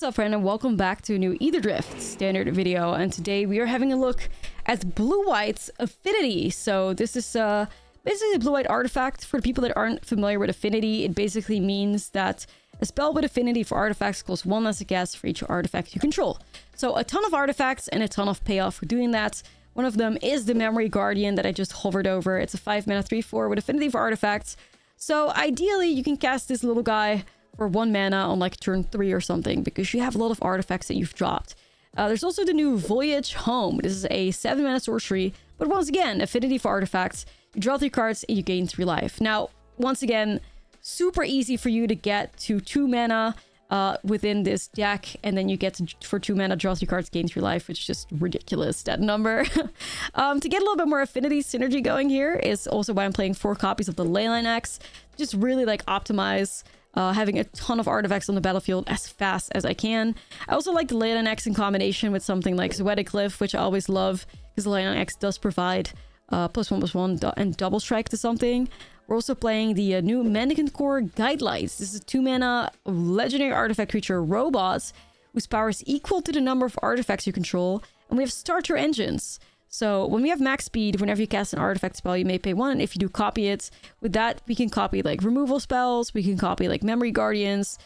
What's up, friend, and welcome back to a new Aetherdrift standard video. And today we are having a look at blue-white's Affinity. So this is basically a blue-white artifact. For the people that aren't familiar with Affinity, it basically means that a spell with Affinity for artifacts costs 1 less gas for each artifact you control. So a ton of artifacts and a ton of payoff for doing that. One of them is the Memory Guardian that I just hovered over. It's a 5-mana 3/4 with Affinity for artifacts. So ideally, you can cast this little guy for 1 mana on like turn 3 or something, because you have a lot of artifacts that you've dropped. There's also the new Voyage Home. This is a 7-mana sorcery, but once again, Affinity for artifacts. You draw 3 cards and you gain 3 life. Now, once again, super easy for you to get to 2 mana within this deck, and then you get to, for 2 mana, draw 3 cards, gain 3 life, which is just ridiculous, that number. To get a little bit more Affinity synergy going here is also why I'm playing 4 copies of the Leyline Axe. Just really like optimize having a ton of artifacts on the battlefield as fast as I can. I also like the Leyline Axe in combination with something like Zoetic Cliff, which I always love, because the Leyline Axe does provide +1/+1 and double strike to something. We're also playing the new Mendicant Core Guidelights. This is a 2-mana legendary artifact creature robot whose power is equal to the number of artifacts you control, and we have starter engines. So when we have max speed, whenever you cast an artifact spell, you may pay 1, and if you do copy it, with that, we can copy like removal spells, we can copy like Memory Guardians.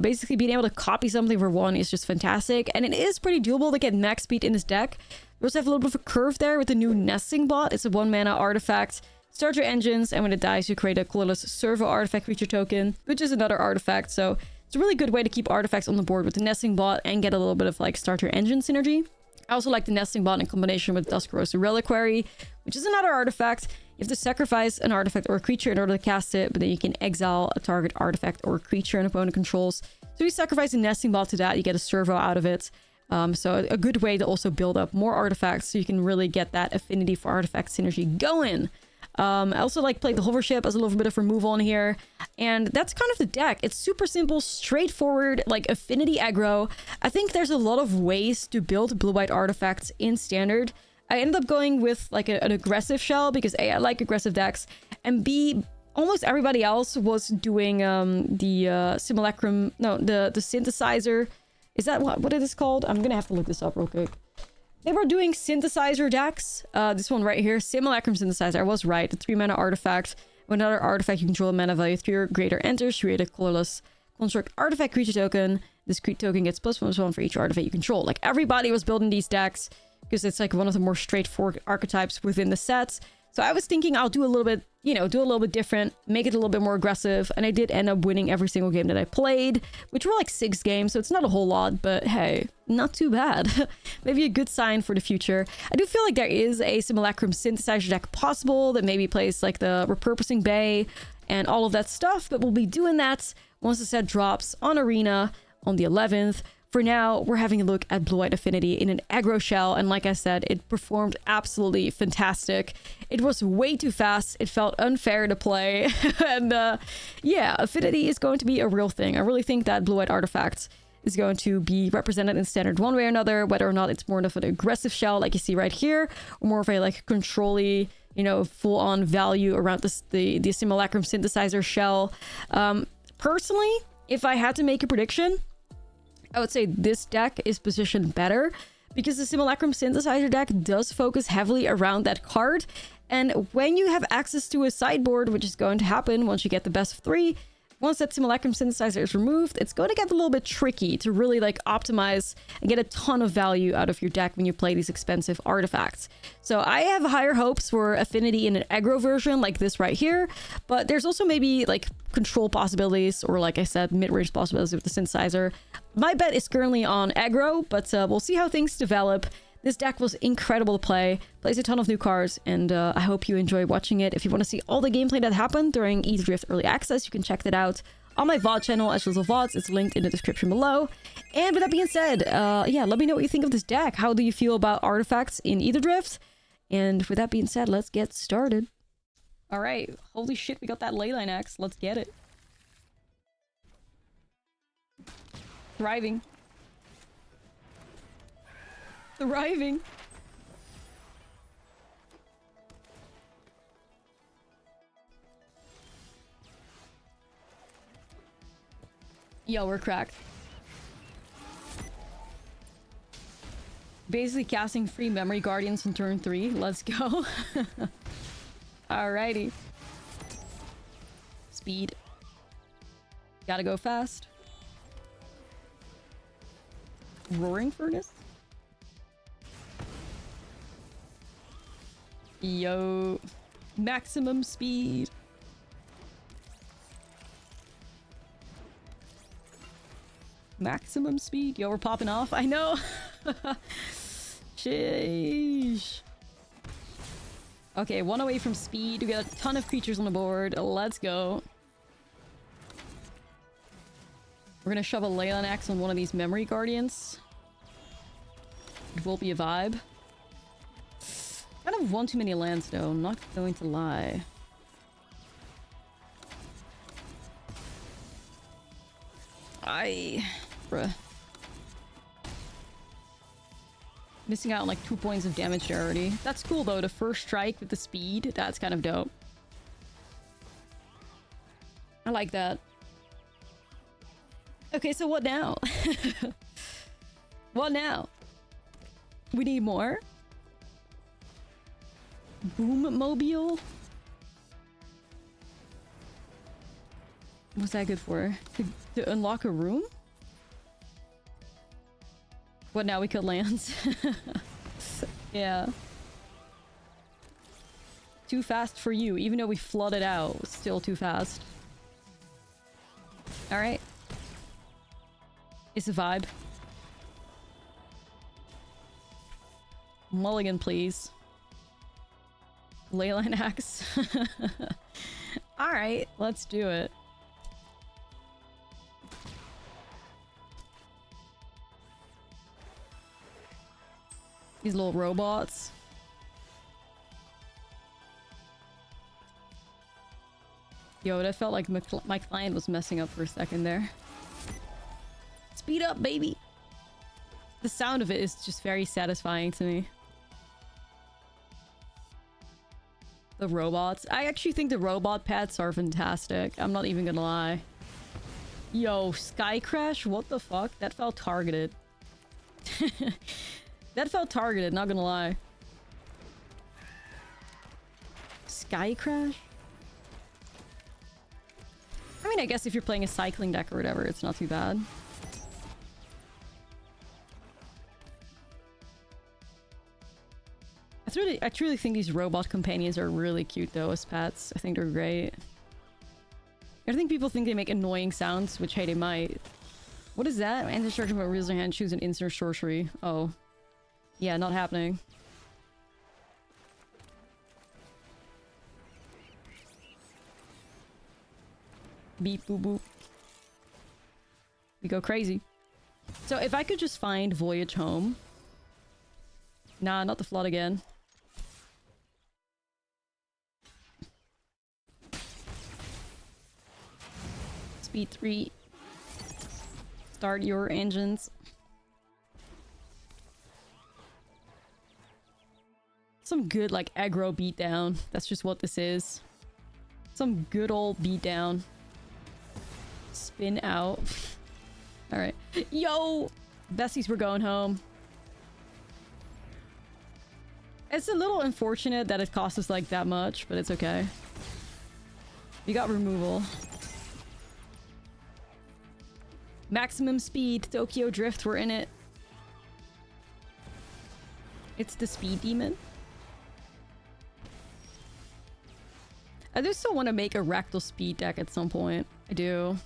Basically, being able to copy something for 1 is just fantastic, and it is pretty doable to get max speed in this deck. We also have a little bit of a curve there with the new Nesting Bot. It's a 1-mana artifact. Starter engines, and when it dies, you create a colorless servo artifact creature token, which is another artifact. So it's a really good way to keep artifacts on the board with the Nesting Bot and get a little bit of like starter engine synergy. I also like the Nesting Bot in combination with Duskrosa Reliquary, which is another artifact. You have to sacrifice an artifact or a creature in order to cast it, but then you can exile a target artifact or creature an opponent controls. So you sacrifice a Nesting Bot to that, you get a servo out of it. So a good way to also build up more artifacts so you can really get that Affinity for artifact synergy going. I also like play the Hovership as a little bit of removal in here, and that's kind of the deck. It's super simple, straightforward, like Affinity aggro. I think there's a lot of ways to build blue-white artifacts in Standard. I ended up going with like an aggressive shell because A, I like aggressive decks, and B, almost everybody else was doing the Simulacrum, no, the Synthesizer. Is that what it is called? I'm gonna have to look this up real quick. They were doing synthesizer decks. This one right here, Simulacrum Synthesizer. I was right. The 3-mana artifact. When another artifact you control a mana value 3 or greater enters, create a colorless construct artifact creature token. This creature token gets +1/+1 for each artifact you control. Like, everybody was building these decks because it's like one of the more straightforward archetypes within the sets. So I was thinking I'll do a little bit, you know, do a little bit different, make it a little bit more aggressive, and I did end up winning every single game that I played, which were like 6 games, so it's not a whole lot, but hey, not too bad. Maybe a good sign for the future. I do feel like there is a Simulacrum Synthesizer deck possible that maybe plays like the Repurposing Bay and all of that stuff, but we'll be doing that once the set drops on Arena on the 11th. For now, we're having a look at Blue-White Affinity in an aggro shell, and like I said, it performed absolutely fantastic. It was way too fast, it felt unfair to play, and yeah, Affinity is going to be a real thing. I really think that Blue-White Artifacts is going to be represented in Standard one way or another, whether or not it's more of an aggressive shell like you see right here, or more of a like control-y, you know, full-on value around the Simulacrum Synthesizer shell. Personally, if I had to make a prediction, I would say this deck is positioned better because the Simulacrum Synthesizer deck does focus heavily around that card. And when you have access to a sideboard, which is going to happen once you get the best of 3, once that Simulacrum Synthesizer is removed, it's going to get a little bit tricky to really like optimize and get a ton of value out of your deck when you play these expensive artifacts. So I have higher hopes for Affinity in an aggro version like this right here, but there's also maybe like control possibilities, or like I said, mid-range possibilities with the Synthesizer. My bet is currently on aggro, but we'll see how things develop. This deck was incredible to play, plays a ton of new cards, and I hope you enjoy watching it. If you want to see all the gameplay that happened during Aetherdrift Early Access, you can check that out on my VOD channel, Ashlizzlle VODs. It's linked in the description below. And with that being said, yeah, let me know what you think of this deck. How do you feel about artifacts in Aetherdrift? And with that being said, let's get started. All right, holy shit, we got that Leyline Axe. Let's get it. Thriving. Thriving. Yo, we're cracked. Basically casting free Memory Guardians in turn 3. Let's go. Alrighty. Speed. Gotta go fast. Roaring Furnace? Yo. Maximum speed. Maximum speed. Yo, we're popping off. I know. Sheesh. Okay, 1 away from speed. We got a ton of creatures on the board. Let's go. We're gonna shove a Leyline Axe on one of these Memory Guardians. It will be a vibe. Kind of want too many lands though, I'm not going to lie. Bruh. Missing out on like 2 points of damage there already. That's cool though, the first strike with the speed, that's kind of dope. I like that. Okay, so what now? What now? We need more? Boom Mobile? What's that good for? To unlock a room? What now? We could lands. Yeah. Too fast for you. Even though we flooded out, still too fast. Alright. It's a vibe. Mulligan, please. Leyline Axe. Alright, let's do it. These little robots. Yo, that felt like my client was messing up for a second there. Speed up, baby! The sound of it is just very satisfying to me. The robots. I actually think the robot pets are fantastic. I'm not even gonna lie. Yo, Sky Crash? What the fuck? That felt targeted. That felt targeted, not gonna lie. Sky Crash? I mean, I guess if you're playing a cycling deck or whatever, it's not too bad. I truly think these robot companions are really cute though as pets. I think they're great. I think people think they make annoying sounds, which hey, they might. What is that? Enter charge about reels in hand, choose an instant sorcery. Oh. Yeah, not happening. Beep boop boop. We go crazy. So if I could just find Voyage Home. Nah, not the flood again. Speed 3. Start your engines. Some good, like, aggro beatdown. That's just what this is. Some good old beatdown. Spin out. Alright. Yo! Besties, we're going home. It's a little unfortunate that it cost us, like, that much, but it's okay. We got removal. Maximum speed. Tokyo Drift, we're in it. It's the speed demon. I do still want to make a Rectal Speed deck at some point. I do.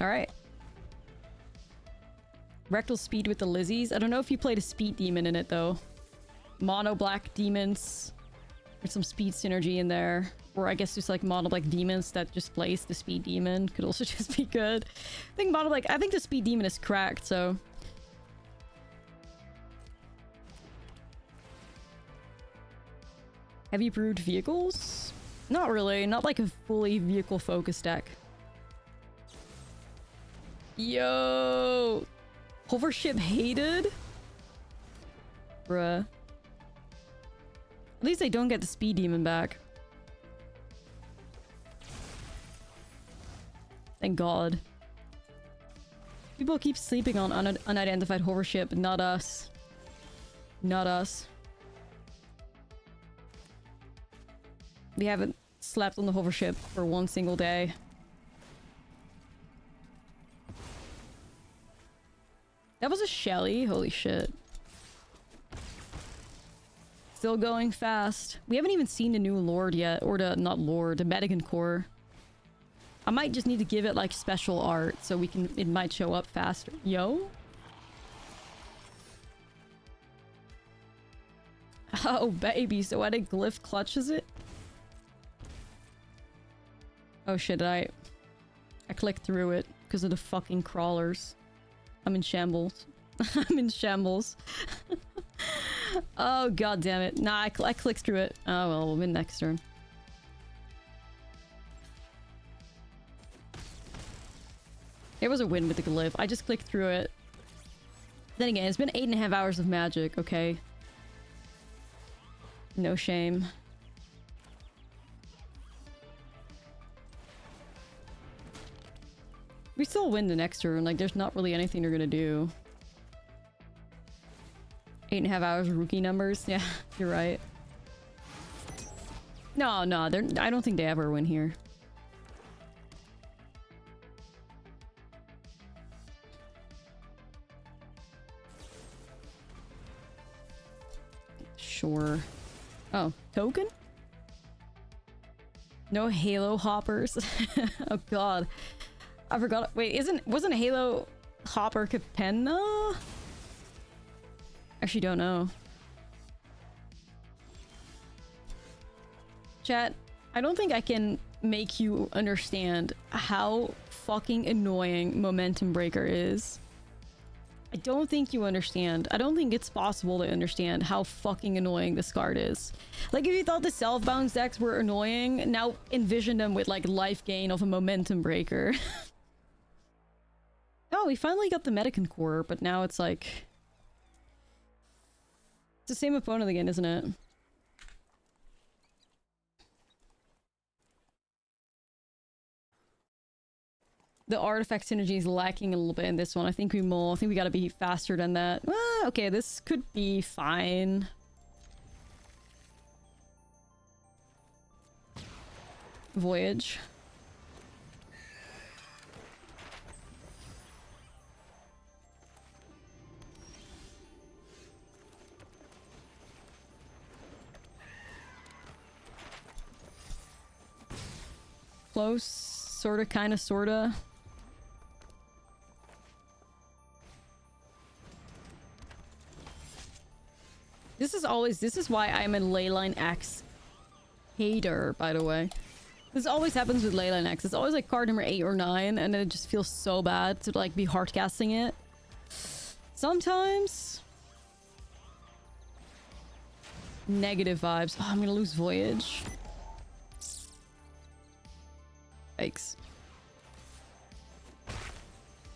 Alright. Rectal Speed with the Lizzies. I don't know if you played a Speed Demon in it, though. Mono Black Demons. There's some Speed synergy in there. Or I guess just like Mono Black Demons that just place the Speed Demon. Could also just be good. I think Mono Black... I think the Speed Demon is cracked, so... Have you brewed vehicles? Not really. Not like a fully vehicle-focused deck. Yo! Hovership hated? Bruh. At least I don't get the speed demon back. Thank God. People keep sleeping on unidentified hovership, not us. Not us. We haven't slept on the hovership for one single day. That was a Shelly? Holy shit. Still going fast. We haven't even seen the new Lord yet. Or the, not Lord, the Madigan Core. I might just need to give it like special art so we can, it might show up faster. Yo? Oh baby, so I did glyph clutches it? Oh shit, I clicked through it because of the fucking crawlers. I'm in shambles. I'm in shambles. Oh god damn it. Nah, I clicked through it. Oh well, we'll win next turn. There was a win with the glyph. I just clicked through it. Then again, it's been 8.5 hours of magic, okay? No shame. We still win the next turn. Like, there's not really anything they're gonna do. 8.5 hours rookie numbers. Yeah, you're right. No, I don't think they ever win here. Sure. Oh, token? No Halo hoppers? Oh god. I forgot. Wait, wasn't Halo hopper Capenna? Actually don't know. Chat, I don't think I can make you understand how fucking annoying Momentum Breaker is. I don't think you understand. I don't think it's possible to understand how fucking annoying this card is. Like, if you thought the self-bounce decks were annoying, now envision them with, like, life gain of a Momentum Breaker. Oh, we finally got the Medican Core, but now it's like... It's the same opponent again, isn't it? The artifact synergy is lacking a little bit in this one. I think we gotta be faster than that. Okay, this could be fine. Voyage. Close. Sorta, kinda, sorta. This is why I'm a Leyline X hater, by the way. This always happens with Leyline X. It's always like card number 8 or 9, and then it just feels so bad to like be hardcasting it. Sometimes... Negative vibes. Oh, I'm gonna lose Voyage. Yikes.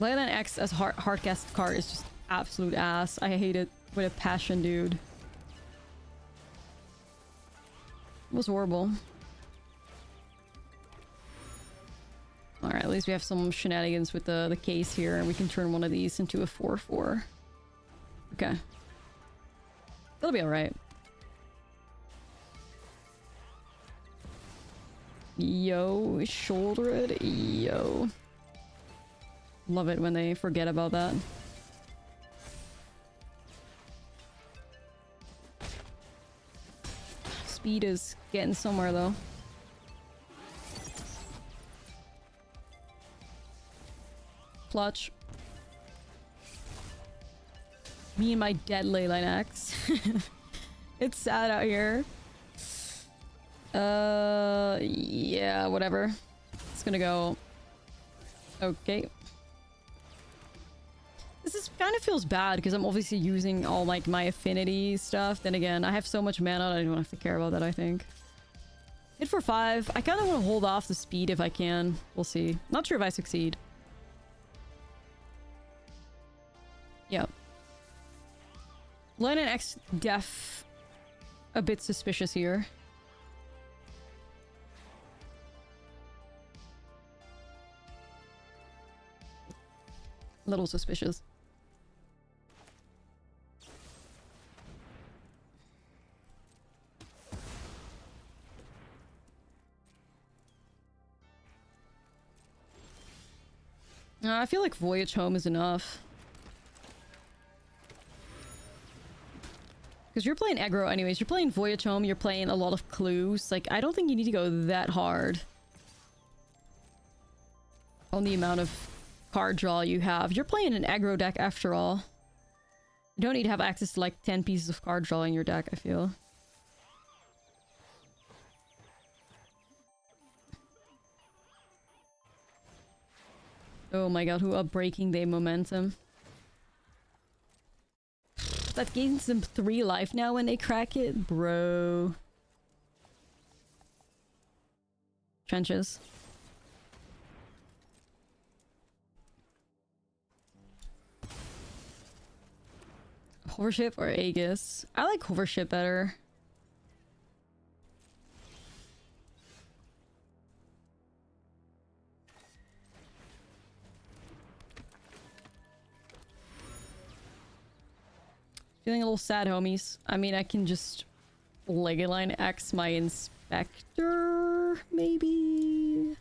Leyline X as hardcast card is just absolute ass. I hate it with a passion, dude. It was horrible. Alright, at least we have some shenanigans with the case here, and we can turn one of these into a 4/4. Okay. That'll be alright. Yo, shoulder it. Yo. Love it when they forget about that. Speed is getting somewhere though. Clutch. Me and my dead Leyline X. It's sad out here. Yeah, whatever. It's gonna go. Okay. This kind of feels bad because I'm obviously using all like my affinity stuff. Then again, I have so much mana I don't have to care about that, I think. Hit for 5. I kind of want to hold off the speed if I can. We'll see. Not sure if I succeed. Yep. Leyline X def a bit suspicious here. Little suspicious. I feel like Voyage Home is enough. Because you're playing aggro anyways. You're playing Voyage Home, you're playing a lot of clues. Like, I don't think you need to go that hard on the amount of card draw you have. You're playing an aggro deck after all. You don't need to have access to like 10 pieces of card draw in your deck, I feel. Oh my god, who up Breaking Day momentum. That gains them 3 life now when they crack it? Bro. Trenches. Hovership or Aegis? I like Hovership better. Feeling a little sad, homies. I mean, I can just Legoline X my Inspector, maybe?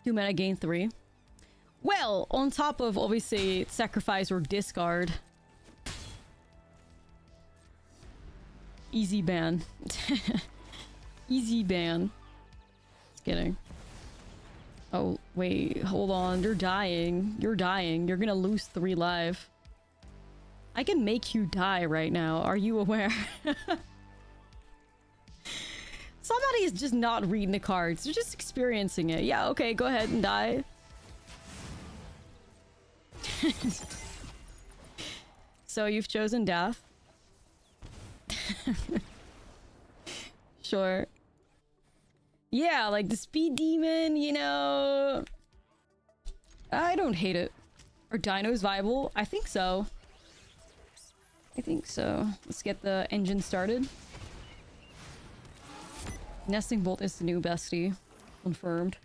2 mana, gain 3. Well, on top of, obviously, sacrifice or discard. Easy ban. Easy ban. Just kidding. Oh, wait, hold on. You're dying. You're dying. You're gonna lose 3 life. I can make you die right now. Are you aware? Somebody is just not reading the cards. They're just experiencing it. Yeah, okay, go ahead and die. So you've chosen death. Sure. Yeah, like the speed demon, you know. I don't hate it. Are dinos viable? I think so. I think so. Let's get the engine started. Nesting Bolt is the new bestie. Confirmed.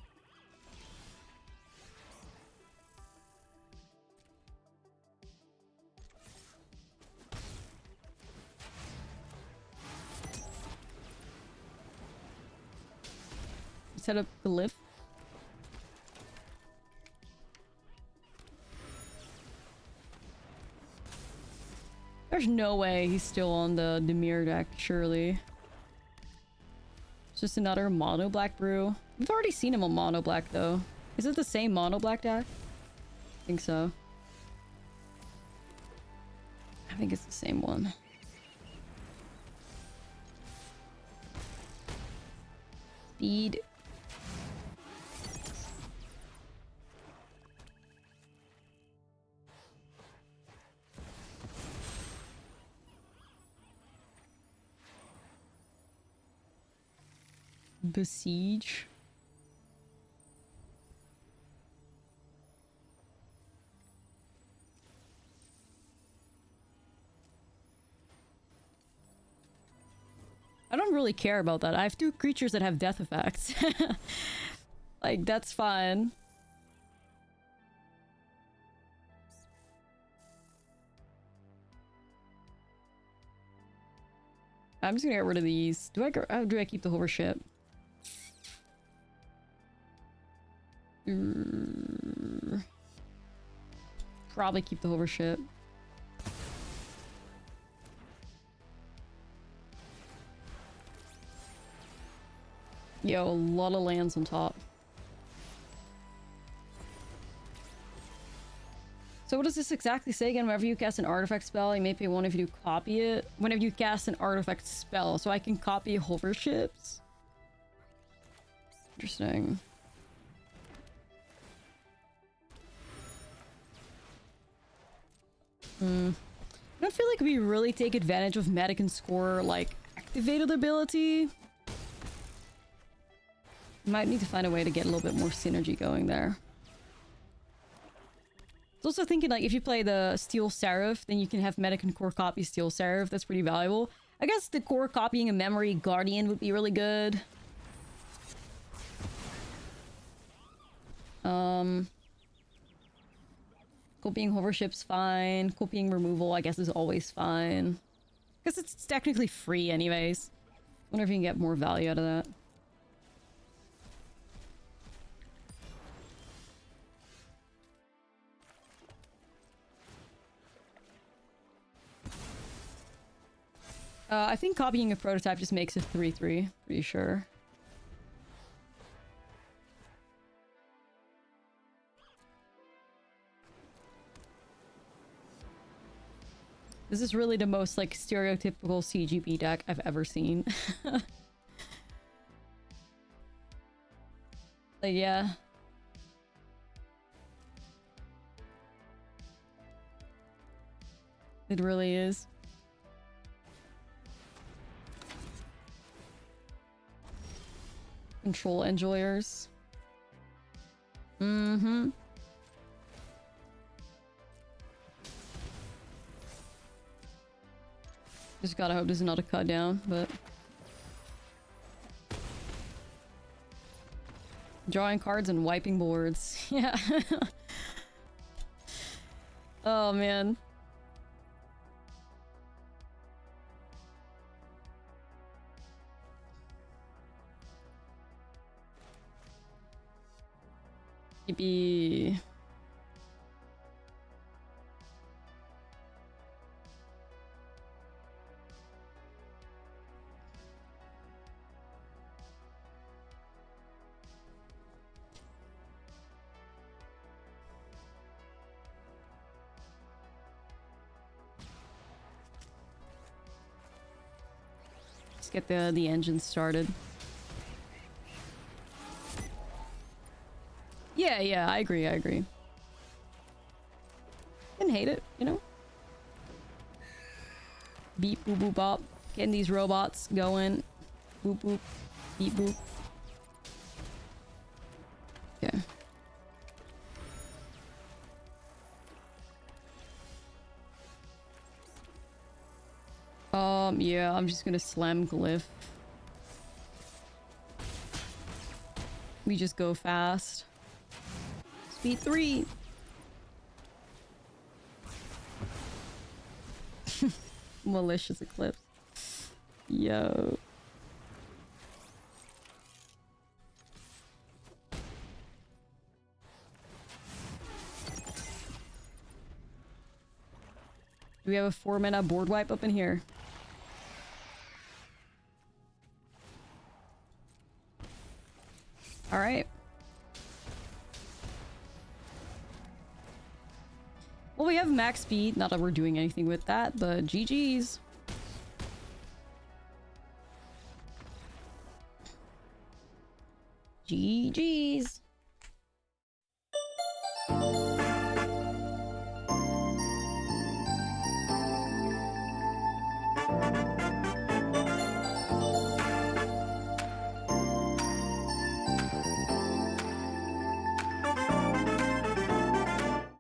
Set up the lift. There's no way he's still on the Demir deck, surely. It's just another mono black brew. We've already seen him on mono black though. Is it the same mono black deck? I think so. I think it's the same one. Speed. Besiege. I don't really care about that. I have 2 creatures that have death effects. Like, that's fine. I'm just gonna get rid of these. Do I keep the hovership? Probably keep the hovership. Yo, a lot of lands on top. So what does this exactly say again? Whenever you cast an artifact spell, you may pay 1 if you do copy it. Whenever you cast an artifact spell, so I can copy hoverships. Interesting. I don't feel like we really take advantage of Medic and Score, like, activated ability. Might need to find a way to get a little bit more synergy going there. was also thinking, like, if you play the Steel Seraph, then you can have medic and core copy Steel Seraph. That's pretty valuable. I guess the core copying a memory Guardian would be really good. Copying hovership's fine. Copying removal, I guess, is always fine. Because it's technically free anyways. Wonder if you can get more value out of that. I think copying a prototype just makes it 3-3. Pretty sure. This is really the most, like, stereotypical CGB deck I've ever seen. Like, yeah. It really is. Control enjoyers. Mm-hmm. Just gotta hope this is not a cut down, but... Drawing cards and wiping boards. Yeah. Oh, man. Maybe... Let's get the engine started. Yeah, I agree. Didn't hate it, you know? Beep, boop, boop, bop. Getting these robots going. Boop, boop. Beep, boop. Okay. Yeah, I'm just gonna slam Glyph. We just go fast. Speed 3! Malicious Eclipse. Yo. Do we have a 4-mana board wipe up in here? Alright. Well, we have max speed. Not that we're doing anything with that, but GG's. GG's.